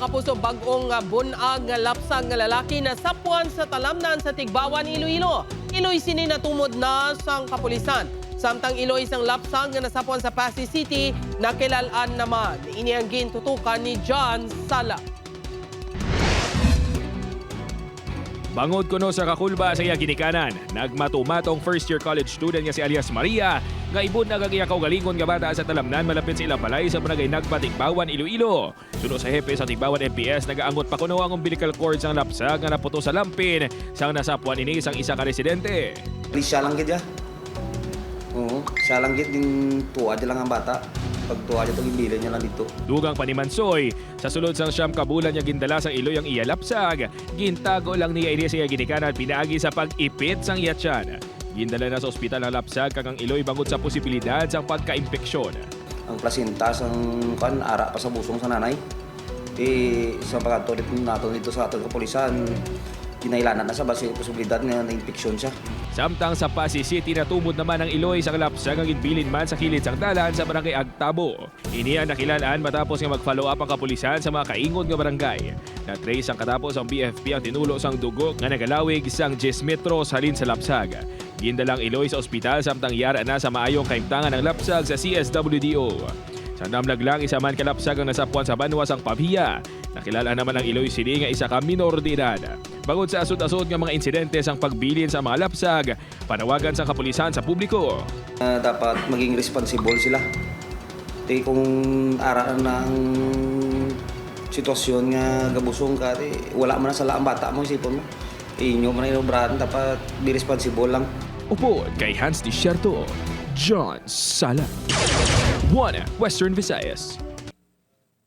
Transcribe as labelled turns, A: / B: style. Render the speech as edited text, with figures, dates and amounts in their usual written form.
A: mga kapuso, bagong bunag nga lapsang nga lalaki na sapuan sa talamnan sa Tigbawan, Iloilo. Iloy sini natumod na sang kapulisan. Samtang Iloy isang lapsang nga nasapuan sa Pasig City, nakilalaan naman. Ini ang gintutukan ni John Sala.
B: Bangod kuno sa kakulba sa iya ginikanan, nagmatumatong first-year college student nga si alias Maria, nga ibon na kagiya kaugalingon nga bata sa talamnan malapit sa ilang balay sa barangay Nagpa, Tigbawan, Iloilo. Suno sa hepe sa Tigbawan MPS, nagaangot pa kuno ang umbilical cord sang lapsag nga naputo sa lampin sang nasapuan ini sang isa ka residente.
C: Siya lang gid ya. Oo, siya lang gid din tuwa lang ang bata. Pag tuwa itong imbilin niya lang dito.
B: Dugang panimansoy, sa sulod sang siyam kabulan niya gindala sang Iloy ang iya lapsag, gintago lang niya ini sa iya ginikanan pinaagi sa pag-ipit sang iyatyan. Gindala na sa ospital ang lapsag kag ang Iloy bangod sa posibilidad sang pagka-impeksyon.
C: Ang plasinta sang ara pa sa busong sa nanay. Sa pagkatulit nato dito sa atong kapulisan, kinailanan na sa base posibilidad nga na-infeksyon siya.
B: Samtang sa Pasig City natumod naman ang Iloy sa lapsag ang ginbilin man sa kilid sang dalan sa barangay Agtabo. Ini ang nakilalaan matapos nga mag-follow up ang kapulisan sa mga kaingod nga barangay. Na-trace ang katapos ang BFP ang tinulo sang dugo nga nagalawig sang 10 metros halin sa lapsag. Gindalang Iloy sa ospital samtang yara na sa maayong kaimtangan ng lapsag sa CSWDO. Sa namlag lang isa man kalapsag ang nasapuan sa banwa sang Pabhiya. Nakilala naman ang Iloy City nga isa ka minor de edad. Bangod sa asod-asod nga mga insidente sang pagbilin sa mga lapsag, panawagan sa kapulisan sa publiko.
C: Dapat maging responsible sila. Kung araan na ang sitwasyon nga gabusong ka, wala man na sa laang bata mo, isipon mo. Inyo man na inobrahan, dapat be responsible lang.
B: Upo kay Hans Desierto, John Sala. One Western Visayas.